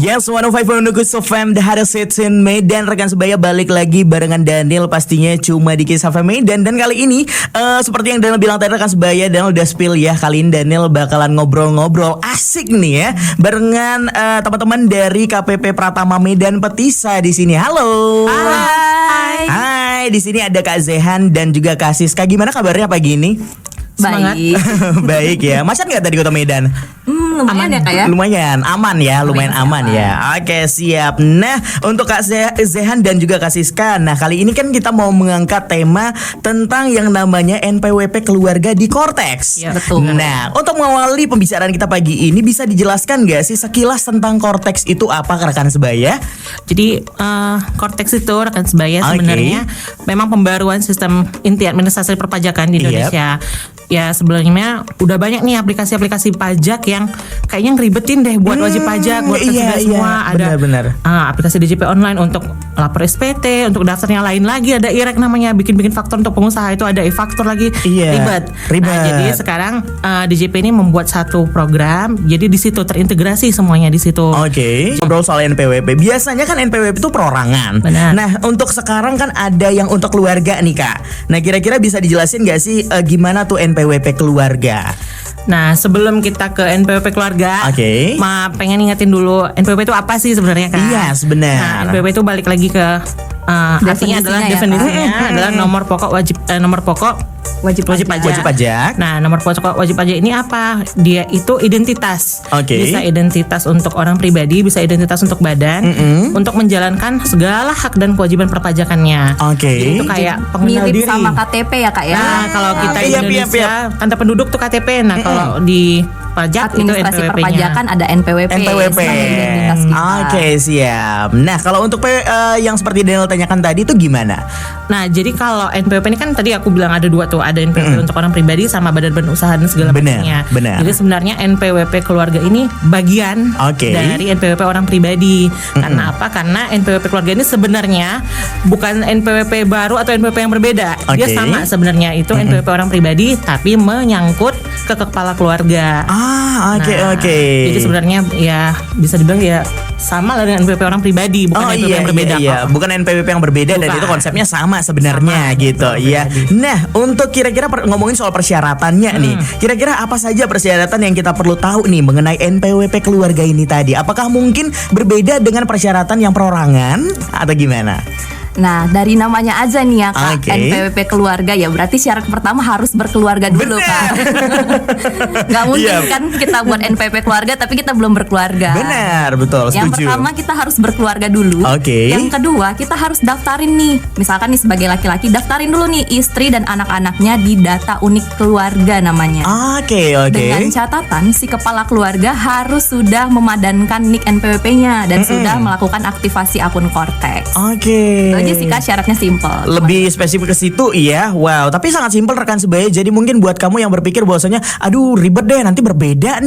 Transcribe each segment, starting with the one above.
Yes, 105.1 FM The Hardest Hits in Medan. Rekan sebaya balik lagi barengan Daniel pastinya cuma di Kiss FM Medan. Dan kali ini seperti yang Daniel bilang tadi rekan sebaya, Daniel udah spill ya. Kali ini Daniel bakalan ngobrol-ngobrol asik nih ya barengan teman-teman dari KPP Pratama Medan Petisa di sini. Halo. Hai, di sini ada Kak Zehan dan juga Kak Siska. Gimana kabarnya pagi ini? Baik. Baik ya. Macet nggak tadi Kota Medan? Lumayan ya Kak ya. Lumayan aman ya, lumayan aman ya. Oke, siap. Nah, untuk Kak Zehan dan juga Kak Siska, nah kali ini kan kita mau mengangkat tema tentang yang namanya NPWP keluarga di Cortex. Ya, betul. Nah, untuk mengawali pembicaraan kita pagi ini, bisa dijelaskan gak sih sekilas tentang Cortex itu apa rekan sebaya? Jadi Cortex itu rekan sebaya sebenarnya memang pembaruan sistem inti administrasi perpajakan di Indonesia. Ya sebelumnya udah banyak nih aplikasi-aplikasi pajak yang kayaknya ngeribetin deh buat wajib pajak, buat semua. Ada aplikasi DJP online untuk lapor SPT, untuk daftarnya lain lagi ada IREK namanya, bikin faktur untuk pengusaha itu ada e-faktur lagi, ribet. Nah, jadi sekarang DJP ini membuat satu program, jadi di situ terintegrasi semuanya di situ. Ngobrol soal NPWP. Biasanya kan NPWP itu perorangan. Benar. Nah, untuk sekarang kan ada yang untuk keluarga nih Kak. Nah, kira-kira bisa dijelasin gak sih gimana tuh NPWP keluarga? Nah, sebelum kita ke NPWP keluarga, pengen ingetin dulu NPWP itu apa sih sebenarnya Kak? Iya, benar. Nah, NPWP itu balik lagi ke artinya adalah definisinya adalah nomor pokok wajib pajak. Nah, nomor pokok wajib pajak ini apa? Dia itu identitas. Bisa identitas untuk orang pribadi, bisa identitas untuk badan, untuk menjalankan segala hak dan kewajiban perpajakannya. Jadi itu kayak pengenal mirip diri. sama KTP ya Kak ya. Nah, kalau kita di Indonesia tanda penduduk tuh KTP. Nah, kalau di pajak itu administrasi NPWP-nya. perpajakan ada NPWP. Identitas kita. Siap. Nah, kalau untuk yang seperti Daniel tanyakan tadi itu gimana? Nah, jadi kalau NPWP ini kan tadi aku bilang ada dua tuh, ada NPWP untuk orang pribadi sama badan usaha dan segala macamnya. Jadi sebenarnya NPWP keluarga ini bagian dari NPWP orang pribadi. Karena apa? Karena NPWP keluarga ini sebenarnya bukan NPWP baru atau NPWP yang berbeda. Dia sama sebenarnya, itu NPWP orang pribadi tapi menyangkut ke kepala keluarga. Jadi sebenarnya ya bisa dibilang ya sama lah dengan NPWP orang pribadi, bukan NPWP yang berbeda. Bukan NPWP yang berbeda dan itu konsepnya sama sebenarnya gitu ya. Nah, untuk kira-kira ngomongin soal persyaratannya nih, kira-kira apa saja persyaratan yang kita perlu tahu nih mengenai NPWP keluarga ini tadi? Apakah mungkin berbeda dengan persyaratan yang perorangan atau gimana? Nah, dari namanya aja nih ya Kak, NPWP keluarga ya berarti syarat pertama harus berkeluarga dulu Kak. Gak mungkin kan kita buat NPWP keluarga tapi kita belum berkeluarga. Benar, betul, setuju. Yang pertama kita harus berkeluarga dulu. Yang kedua kita harus daftarin nih, misalkan nih sebagai laki-laki daftarin dulu nih istri dan anak-anaknya di data unik keluarga namanya. Dengan catatan si kepala keluarga harus sudah memadankan NIK NPWP-nya dan sudah melakukan aktivasi akun Cortex. Aja sih Kak, syaratnya simpel. Lebih spesifik ke situ iya. Wow, tapi sangat simpel rekan sebaya. Jadi mungkin buat kamu yang berpikir bahwasanya aduh ribet deh nanti berbeda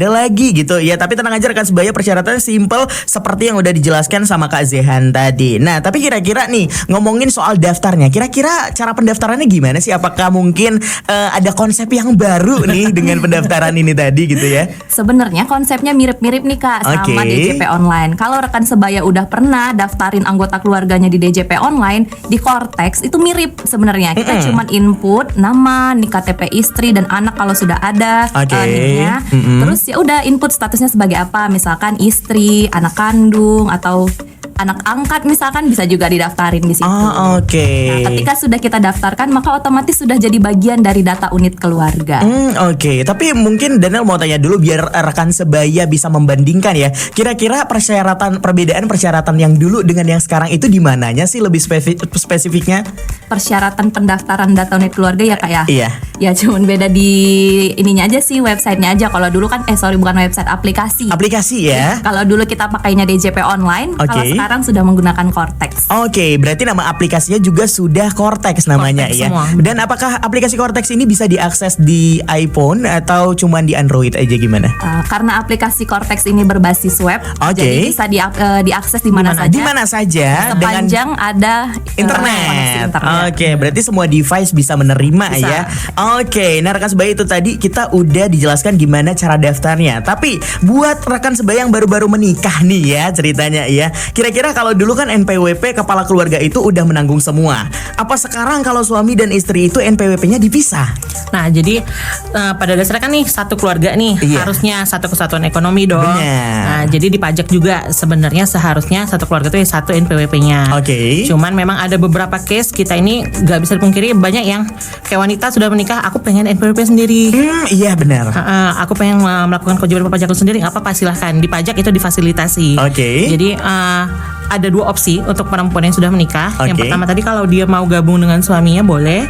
lagi gitu ya. Tapi tenang aja rekan sebaya, persyaratannya simpel seperti yang udah dijelaskan sama Kak Zehan tadi. Nah, tapi kira-kira nih ngomongin soal daftarnya, kira-kira cara pendaftarannya gimana sih? Apakah mungkin ada konsep yang baru nih dengan pendaftaran ini tadi gitu ya? Sebenarnya konsepnya mirip-mirip nih Kak sama DJP online. Kalau rekan sebaya udah pernah daftarin anggota keluarganya di DJP online, di Cortex itu mirip sebenarnya. Kita cuman input nama, nik KTP istri dan anak kalau sudah ada niknya. Terus ya udah input statusnya sebagai apa, misalkan istri, anak kandung atau anak angkat misalkan bisa juga didaftarin di situ. Nah, ketika sudah kita daftarkan maka otomatis sudah jadi bagian dari data unit keluarga. Tapi mungkin Daniel mau tanya dulu biar rekan sebaya bisa membandingkan ya. Kira-kira perbedaan persyaratan yang dulu dengan yang sekarang itu di mananya sih lebih spesifiknya? Persyaratan pendaftaran data unit keluarga ya Kak ya. Ya cuman beda di ininya aja sih, websitenya aja. Kalau dulu kan bukan website, aplikasi. Aplikasi ya. Kalau dulu kita pakainya DJP online, kalau sekarang sekarang sudah menggunakan Cortex. Oke, berarti nama aplikasinya juga sudah Cortex namanya Cortex ya. semua. Dan apakah aplikasi Cortex ini bisa diakses di iPhone atau cuma di Android aja gimana? Karena aplikasi Cortex ini berbasis web, Oke. jadi bisa diakses di mana saja. Di mana saja Sepanjang ada koneksi internet. internet. Oke, berarti semua device bisa menerima Bisa. ya. Oke, nah rekan sebaya itu tadi kita udah dijelaskan gimana cara daftarnya. Tapi buat rekan sebaya yang baru-baru menikah nih ya ceritanya ya. Kira-kira kalau dulu kan NPWP kepala keluarga itu udah menanggung semua. Apa sekarang kalau suami dan istri itu NPWP-nya dipisah? Nah, jadi pada dasarnya kan nih satu keluarga nih Iya. harusnya satu kesatuan ekonomi dong. Benar. Nah, jadi di pajak juga sebenarnya seharusnya satu keluarga itu satu NPWP-nya. Oke. Cuman memang ada beberapa case kita ini nggak bisa dipungkiri banyak yang kayak wanita sudah menikah, aku pengen NPWP sendiri. Iya benar. Aku pengen melakukan kewajiban perpajakan sendiri, nggak apa-apa silahkan. Di pajak itu difasilitasi. Oke. Jadi ada dua opsi untuk perempuan yang sudah menikah. Yang Oke. pertama tadi kalau dia mau gabung dengan suaminya boleh.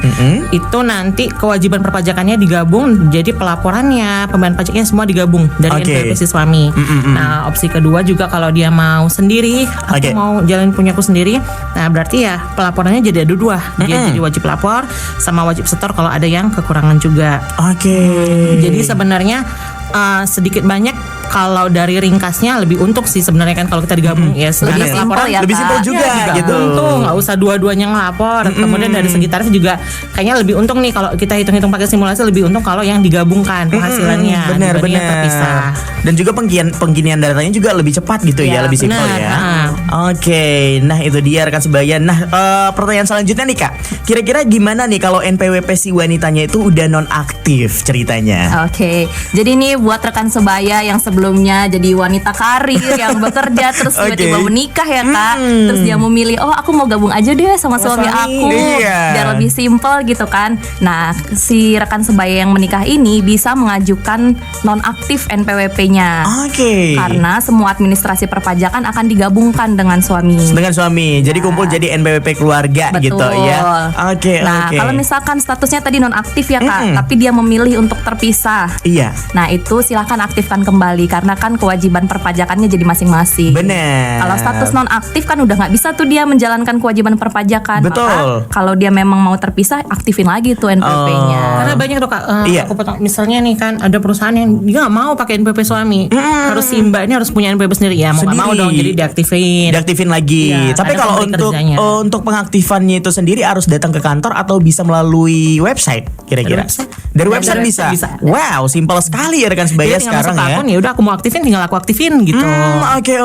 Itu nanti kewajiban perpajakannya digabung, jadi pelaporannya, pembayaran pajaknya semua digabung dari Oke. NPWP si suami. Nah, opsi kedua juga kalau dia mau sendiri, aku Oke. mau jalan punyaku sendiri. Nah, berarti ya pelaporannya jadi ada dua. Dia jadi wajib lapor sama wajib setor kalau ada yang kekurangan juga. Oke. Jadi sebenarnya sedikit banyak kalau dari ringkasnya lebih untung sih sebenarnya kan kalau kita digabung ya Lebih ada simpel ya, lebih Kak. simpel juga gitu. untung nggak usah dua-duanya ngelapor. Kemudian dari segi tarif juga kayaknya lebih untung nih kalau kita hitung-hitung pakai simulasi, lebih untung kalau yang digabungkan penghasilannya Benar dibanding yang benar. terpisah. Dan juga pengginian datanya juga lebih cepat gitu ya, Ya, lebih simpel benar. ya. Nah. Oke, nah itu dia rekan sebaya. Nah, pertanyaan selanjutnya nih Kak. Kira-kira gimana nih kalau NPWP si wanitanya itu udah nonaktif ceritanya? Oke, jadi ini buat rekan sebaya yang sebelumnya jadi wanita karir yang bekerja terus tiba-tiba Oke. menikah ya Kak. Terus dia memilih, oh aku mau gabung aja deh sama suami suami. aku Iya. biar lebih simpel gitu kan. Nah, si rekan sebaya yang menikah ini bisa mengajukan nonaktif NPWP-nya. Oke. Karena semua administrasi perpajakan akan digabungkan dengan suami. Dengan suami. Jadi kumpul jadi NPWP keluarga Betul. gitu ya. Oke, Nah, oke. kalau misalkan statusnya tadi nonaktif ya Kak, tapi dia memilih untuk terpisah. Iya. Nah, itu silahkan aktifkan kembali karena kan kewajiban perpajakannya jadi masing-masing. Benar. Kalau status nonaktif kan udah nggak bisa tuh dia menjalankan kewajiban perpajakan. Betul. Maka kalau dia memang mau terpisah, aktifin lagi tuh NPWP-nya. Karena banyak tuh Kak, Iya. aku potong misalnya nih kan ada perusahaan yang dia nggak mau pakai NPWP suami, harus si Mbak ini harus punya NPWP sendiri ya, mau nggak mau Sendiri. dong jadi diaktifin. Diaktifin lagi. Iya, Tapi ada kalau pemberi untuk kerjanya. untuk pengaktifannya itu sendiri harus datang ke kantor atau bisa melalui website kira-kira? Dari website. Dari Ya, website dari bisa. website bisa. Wow, simpel sekali ya rekan sebaya Jadi tinggal sekarang masuk ya. akun, ya udah aku mau aktifin tinggal aku aktifin gitu.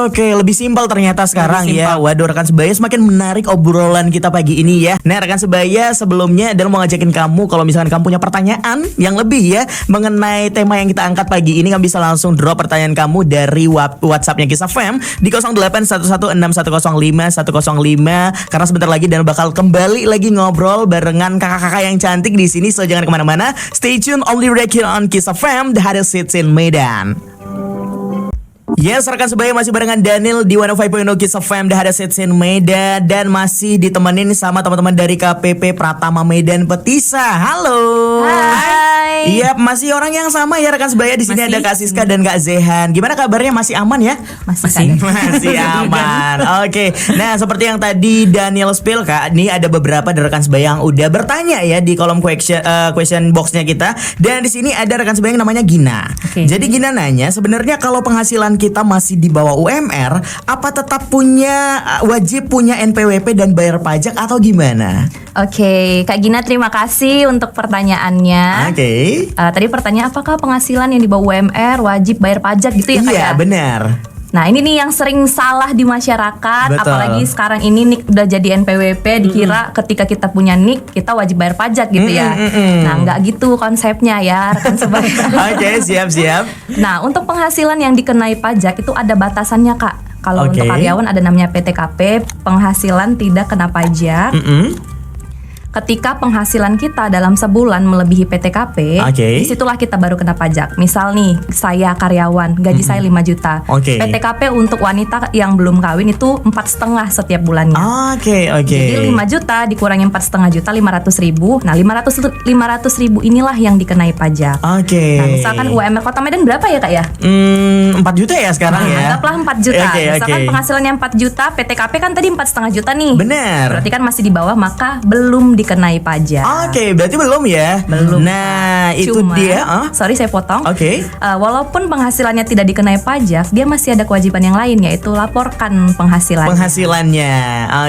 Oke, lebih simpel ternyata sekarang Lebih ya. simpel. Waduh rekan sebaya semakin menarik obrolan kita pagi ini ya. Nah rekan sebaya sebelumnya dan mau ngajakin kamu kalau misalkan kamu punya pertanyaan yang lebih ya mengenai tema yang kita angkat pagi ini, kamu bisa langsung drop pertanyaan kamu dari WhatsAppnya Kiss FM di 081161051005 karena sebentar lagi dan bakal kembali lagi ngobrol barengan kakak-kakak yang cantik di sini. So jangan kemana-mana, stay tune only right here on Kiss FM, the hottest hits in Medan. Yes, rekan sebaya masih barengan Daniel di 105.0 Kiss FM, The Hottest Hits in Medan. Dan masih ditemenin sama teman-teman dari KPP Pratama Medan Petisa. Halo. Hai. Iya, masih orang yang sama ya rekan sebaya. Di sini Masih. ada Kak Siska dan Kak Zehan. Gimana kabarnya? Masih aman ya? Masih. Masih aman. Oke. Nah, seperti yang tadi Daniel spill Kak, ini ada beberapa dari rekan sebaya yang udah bertanya ya di kolom question boxnya kita. Dan di sini ada rekan sebaya yang namanya Gina. Oke. Jadi Gina nanya, sebenarnya kalau penghasilan kita masih di bawah UMR, apa tetap wajib punya NPWP dan bayar pajak atau gimana? Oke, Kak Gina terima kasih untuk pertanyaannya. Oke. Tadi pertanyaan apakah penghasilan yang di bawah UMR wajib bayar pajak gitu ya Kak Iya, ya? benar. Nah ini nih yang sering salah di masyarakat. Betul. Apalagi sekarang ini nik udah jadi NPWP, dikira ketika kita punya nik kita wajib bayar pajak gitu ya. Nah nggak gitu konsepnya ya rekan sebaya. Oke, siap-siap. Nah untuk penghasilan yang dikenai pajak itu ada batasannya Kak. Kalau Oke. untuk karyawan ada namanya PTKP, penghasilan tidak kena pajak. ketika penghasilan kita dalam sebulan melebihi PTKP, disitulah kita baru kena pajak. Misal nih, saya karyawan, gaji saya 5 juta. PTKP untuk wanita yang belum kawin itu 4,5 setiap bulannya. Jadi 5 juta dikurangi 4,5 juta, 500.000. Nah, 500.000 inilah yang dikenai pajak. Nah, misalkan UMR Kota Medan berapa ya Kak ya? 4 juta ya sekarang ya. Anggaplah 4 juta. Misalkan penghasilannya 4 juta, PTKP kan tadi 4,5 juta nih. Benar. Berarti kan masih di bawah, maka belum dikenai pajak. Berarti belum ya. Belum. Nah, itu Cuma, dia. Sorry saya potong. Walaupun penghasilannya tidak dikenai pajak, dia masih ada kewajiban yang lain, yaitu laporkan penghasilannya.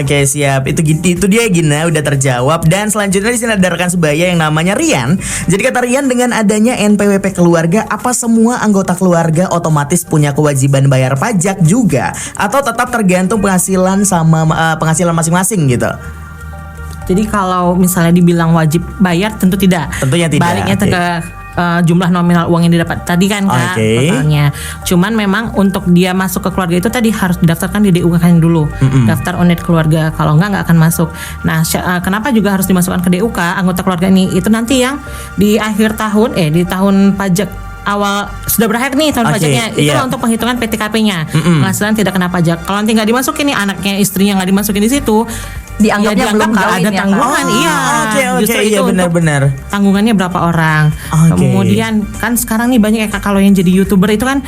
Oke, siap. Itu dia Gina, udah terjawab. Dan selanjutnya di sini ada rekan sebaya yang namanya Rian. Jadi kata Rian, dengan adanya NPWP keluarga, apa semua anggota keluarga otomatis punya kewajiban bayar pajak juga, atau tetap tergantung penghasilan sama penghasilan masing-masing gitu? Jadi kalau misalnya dibilang wajib bayar, tentu tidak. Tentunya tidak. Baliknya ke jumlah nominal uang yang didapat tadi kan Kak, totalnya. Cuman memang untuk dia masuk ke keluarga itu tadi harus didaftarkan di DUK kan dulu. Daftar unit keluarga, kalau enggak akan masuk. Nah, kenapa juga harus dimasukkan ke DUK anggota keluarga ini? Itu nanti yang di akhir tahun di tahun pajak awal sudah berakhir nih tahun pajaknya, itu untuk penghitungan PTKP-nya. Penghasilan tidak kena pajak. Kalau nanti nggak dimasukin nih, anaknya, istrinya nggak dimasukin di situ, dianggapnya belum nggak ada kawin ya, tanggungan. Justru itu benar-benar. Tanggungannya berapa orang. Kemudian kan sekarang nih banyak kalau yang jadi YouTuber itu kan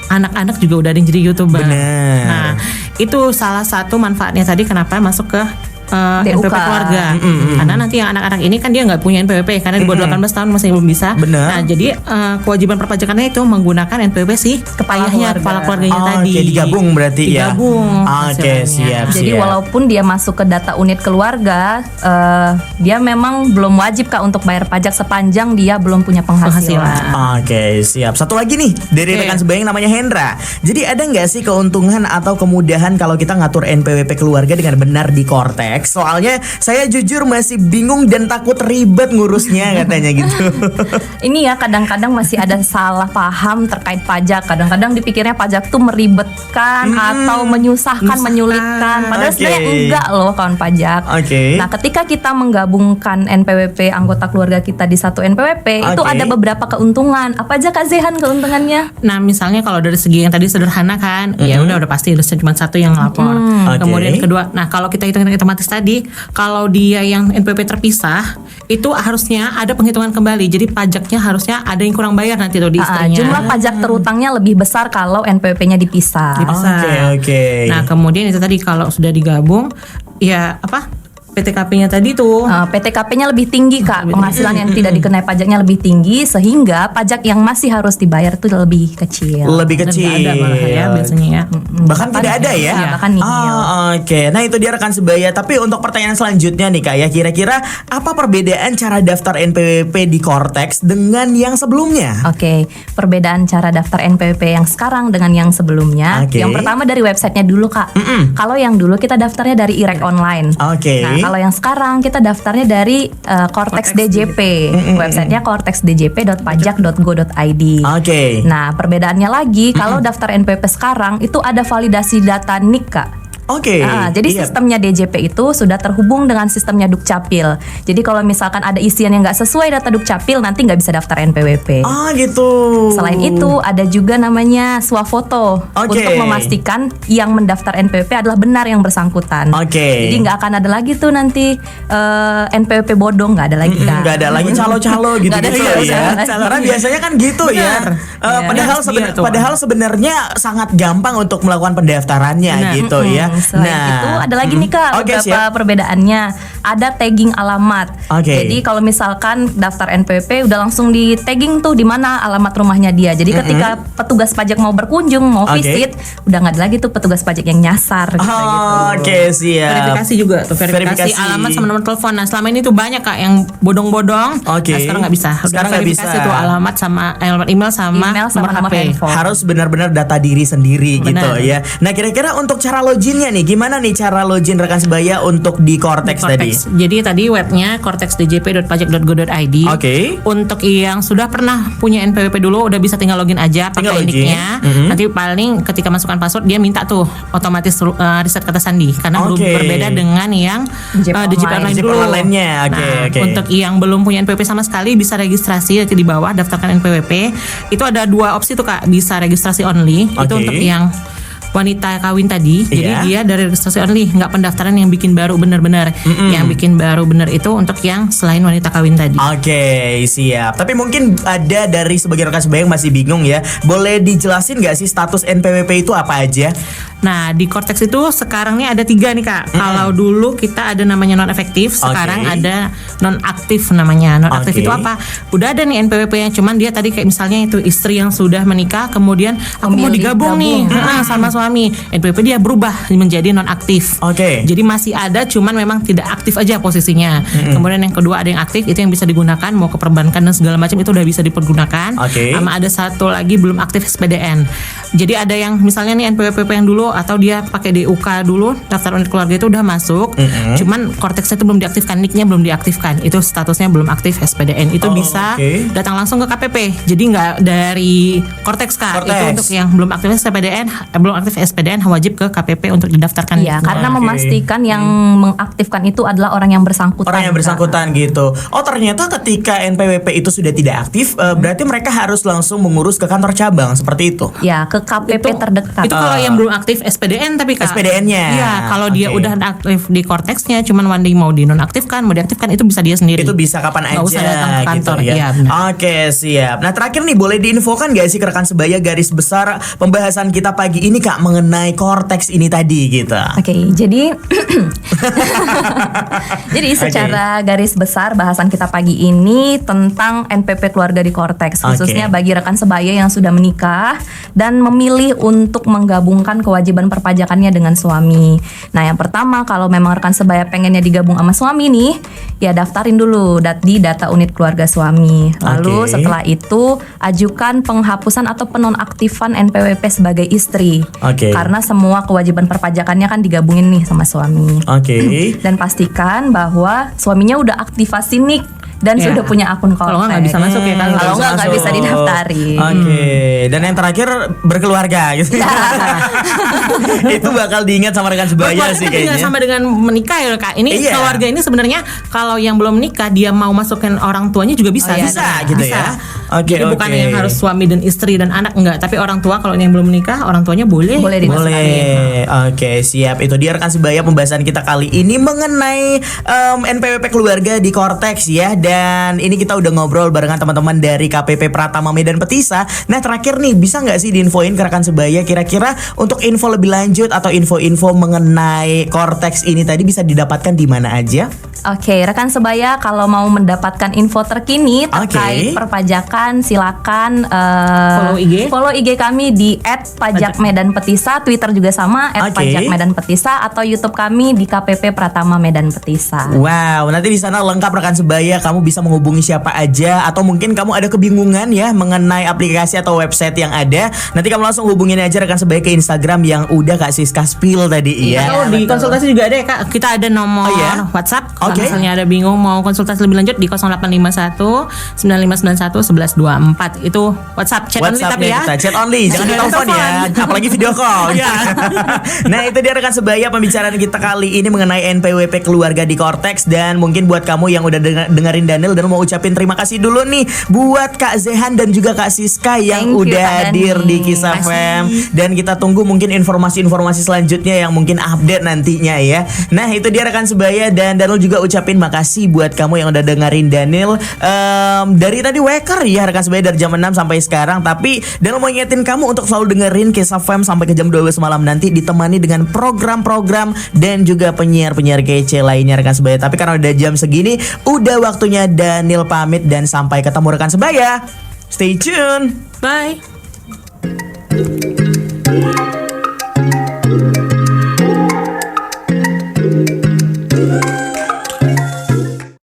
anak-anak juga udah ada yang jadi YouTuber. Nah, itu salah satu manfaatnya tadi kenapa masuk ke NPWP keluarga. Karena nanti yang anak-anak ini kan dia nggak punya NPWP karena di bawah 18 tahun masih belum bisa. Nah, jadi kewajiban perpajakannya itu menggunakan NPWP si kepala keluarganya tadi. Digabung berarti ya. Digabung. Siap. Jadi walaupun dia masuk ke data unit keluarga, dia memang belum wajib Kak untuk bayar pajak sepanjang dia belum punya penghasilan. Siap. Satu lagi nih dari rekan sebaya yang namanya Hendra. Jadi ada nggak sih keuntungan atau kemudahan kalau kita ngatur NPWP keluarga dengan benar di Kortex? Soalnya saya jujur masih bingung dan takut ribet ngurusnya katanya gitu. Ini ya kadang-kadang masih ada salah paham terkait pajak. Kadang-kadang dipikirnya pajak tuh meribetkan atau menyusahkan, menyulitkan. Padahal sebenarnya enggak loh kawan pajak. Nah, ketika kita menggabungkan NPWP anggota keluarga kita di satu NPWP, itu ada beberapa keuntungan. Apa aja Kak Zehan keuntungannya? Nah, misalnya kalau dari segi yang tadi sederhana kan, ya udah pasti cuma satu yang lapor. Kemudian kedua, nah kalau kita hitung otomatis tadi, kalau dia yang NPWP terpisah, itu harusnya ada penghitungan kembali. Jadi pajaknya harusnya ada yang kurang bayar nanti tuh di istrinya. Jumlah pajak terutangnya lebih besar kalau NPWP-nya dipisah. Nah, kemudian itu tadi kalau sudah digabung, ya PTKP-nya tadi tuh. PTKP-nya lebih tinggi Kak, penghasilan yang tidak dikenai pajaknya lebih tinggi, sehingga pajak yang masih harus dibayar itu lebih kecil. Lebih kecil. Nggak ada malah ya biasanya ya. Bahkan tidak ada ya. Bahkan nihil. Nah itu dia rekan sebaya. Tapi untuk pertanyaan selanjutnya nih Kak ya, kira-kira apa perbedaan cara daftar NPWP di Kortex dengan yang sebelumnya? Perbedaan cara daftar NPWP yang sekarang dengan yang sebelumnya. Yang pertama dari websitenya dulu Kak. Kalau yang dulu kita daftarnya dari IREK Online. Nah, kalau yang sekarang kita daftarnya dari Kortex DJP. Websitenya kortexdjp.pajak.go.id. Nah, perbedaannya lagi, kalau daftar NPWP sekarang itu ada validasi data NIK Kak. Jadi sistemnya DJP itu sudah terhubung dengan sistemnya Dukcapil. Jadi kalau misalkan ada isian yang nggak sesuai data Dukcapil, nanti nggak bisa daftar NPWP. Gitu. Selain itu ada juga namanya swafoto untuk memastikan yang mendaftar NPWP adalah benar yang bersangkutan. Jadi nggak akan ada lagi tuh nanti NPWP bodong, nggak ada lagi kan? Nggak ada lagi calo-calo gitu ya. Karena biasanya kan gitu ya. Padahal sebenarnya sangat gampang untuk melakukan pendaftarannya gitu ya. Selain itu ada lagi nih Kak beberapa perbedaannya. Ada tagging alamat. Jadi kalau misalkan daftar NPWP udah langsung di tagging tuh di mana alamat rumahnya dia. Jadi ketika petugas pajak mau berkunjung, mau visit, udah nggak ada lagi tuh petugas pajak yang nyasar gitu. Siap. Verifikasi juga tuh, verifikasi alamat sama nomor telepon. Nah, selama ini tuh banyak Kak yang bodong-bodong. Nah, sekarang nggak bisa. Sekarang nggak bisa. Tuh alamat sama alamat email sama nomor HP. Harus benar-benar data diri sendiri gitu ya. Nah, kira-kira untuk cara loginnya nih, gimana nih cara login rekan sebaya untuk di Kortex tadi? Cortex. Jadi tadi webnya cortexdjp.pajak.go.id. Oke. Untuk yang sudah pernah punya NPWP dulu udah bisa tinggal login aja pakai nicknya. Nanti paling ketika masukkan password dia minta tuh otomatis riset kata sandi karena berbeda dengan yang DJP online dulu. Untuk yang belum punya NPWP sama sekali bisa registrasi nanti di bawah daftarkan NPWP. Itu ada 2 opsi tuh Kak, bisa registrasi only. Itu untuk yang wanita kawin tadi, jadi dia dari registrasi only, nggak pendaftaran yang bikin baru benar-benar. Yang bikin baru benar itu untuk yang selain wanita kawin tadi. Oke, siap. Tapi mungkin ada dari sebagian rekan sebaya yang masih bingung ya. Boleh dijelasin nggak sih status NPWP itu apa aja? Nah di Cortex itu sekarang nih ada 3 nih Kak. Kalau dulu kita ada namanya non efektif, sekarang ada non aktif namanya. Non aktif itu apa? Udah ada nih NPWP-nya, cuman dia tadi kayak misalnya itu istri yang sudah menikah, kemudian aku mau digabung nih sama suami, NPWP dia berubah menjadi non aktif. Jadi masih ada, cuman memang tidak aktif aja posisinya. Kemudian yang kedua ada yang aktif, itu yang bisa digunakan mau ke perbankan dan segala macam itu udah bisa dipergunakan. Sama ada satu lagi belum aktif SPDN. Jadi ada yang misalnya nih NPWP yang dulu atau dia pakai DUK dulu, daftar unit keluarga itu udah masuk, cuman Cortexnya itu belum diaktifkan, nicknya belum diaktifkan, itu statusnya belum aktif SPDN. Itu bisa datang langsung ke KPP. Jadi nggak dari Cortex Kak. Itu untuk yang belum aktif SPDN, belum aktif SPDN wajib ke KPP untuk didaftarkan. Iya, karena memastikan yang mengaktifkan itu adalah orang yang bersangkutan. Orang yang bersangkutan gitu. Oh ternyata ketika NPWP itu sudah tidak aktif, berarti mereka harus langsung mengurus ke kantor cabang seperti itu. Ya, ke KPP terdekat. Itu kalau yang belum aktif SPDN tapi Kak. SPDN-nya. Iya, kalau dia udah aktif di Cortex-nya, cuman Wandi mau dinonaktifkan, mau diaktifkan itu bisa dia sendiri. Itu bisa kapan aja. Nggak usah datang ke kantor. Gitu ya. Iya, Oke, siap. Nah terakhir nih boleh diinfokan gak sih ke rekan sebaya garis besar pembahasan kita pagi ini Kak mengenai Cortex ini tadi gitu. Jadi jadi secara garis besar bahasan kita pagi ini tentang NPP keluarga di Cortex, khususnya bagi rekan sebaya yang sudah menikah dan memilih untuk menggabungkan kewajiban perpajakannya dengan suami. Nah, yang pertama kalau memang rekan sebaya pengennya digabung sama suami nih, ya daftarin dulu di data unit keluarga suami. Lalu setelah itu ajukan penghapusan atau penonaktifan NPWP sebagai istri. Karena semua kewajiban perpajakannya kan digabungin nih sama suami. Dan pastikan bahwa suaminya udah aktivasi NIK dan sudah punya akun Cortex. Kalau nggak bisa masuk ya kan? Kalau nggak bisa didaftarin. Dan yang terakhir berkeluarga gitu. Itu bakal diingat sama rekan sebaya sih kayaknya. Sama dengan menikah ya Kak. Ini keluarga ini sebenarnya kalau yang belum menikah dia mau masukin orang tuanya juga bisa. Bisa gitu ya. Jadi bukan yang harus suami dan istri dan anak, enggak, tapi orang tua kalau yang belum menikah orang tuanya boleh dimasukin. Oke, siap. Itu dia rekan sebaya pembahasan kita kali ini mengenai NPWP keluarga di Cortex ya. Dan ini kita udah ngobrol barengan teman-teman dari KPP Pratama Medan Petisa. Nah terakhir nih, bisa nggak sih diinfoin ke rekan sebaya kira-kira untuk info lebih lanjut atau info-info mengenai Cortex ini tadi bisa didapatkan di mana aja? Rekan sebaya kalau mau mendapatkan info terkini terkait perpajakan silakan follow IG kami di @pajakmedanpetisa, Twitter juga sama @pajakmedanpetisa, atau YouTube kami di KPP Pratama Medan Petisa. Wow, nanti di sana lengkap rekan sebaya, kamu bisa menghubungi siapa aja atau mungkin kamu ada kebingungan ya mengenai aplikasi atau website yang ada. Nanti kamu langsung hubungin aja rekan sebaya ke Instagram yang udah Kak Siska spill tadi ya. Atau di konsultasi juga ada ya Kak. Kita ada nomor WhatsApp. Kalau misalnya ada bingung mau konsultasi lebih lanjut di 0851 9591 1124. Itu WhatsApp chat only tapi ya. Chat only, jangan telepon ya, apalagi video call. Nah, itu dia rekan sebaya pembicaraan kita kali ini mengenai NPWP keluarga di Cortex. Dan mungkin buat kamu yang udah dengerin Daniel dan mau ucapin terima kasih dulu nih buat Kak Zehan dan juga Kak Siska yang udah hadir di Kisah FM. Dan kita tunggu mungkin informasi-informasi selanjutnya yang mungkin update nantinya ya. Nah, itu dia rekan sebaya, dan Daniel juga ucapin makasih buat kamu yang udah dengerin Daniel dari tadi Weker ya rekan sebaya, dari jam 6 sampai sekarang. Tapi Daniel mau ingetin kamu untuk selalu dengerin Kisah FM sampai ke jam 12 malam nanti, ditemani dengan program-program dan juga penyiar-penyiar kece lainnya rekan sebaya. Tapi karena udah jam segini, udah waktunya Daniel pamit dan sampai ketemu rekan sebaya. Stay tune. Bye.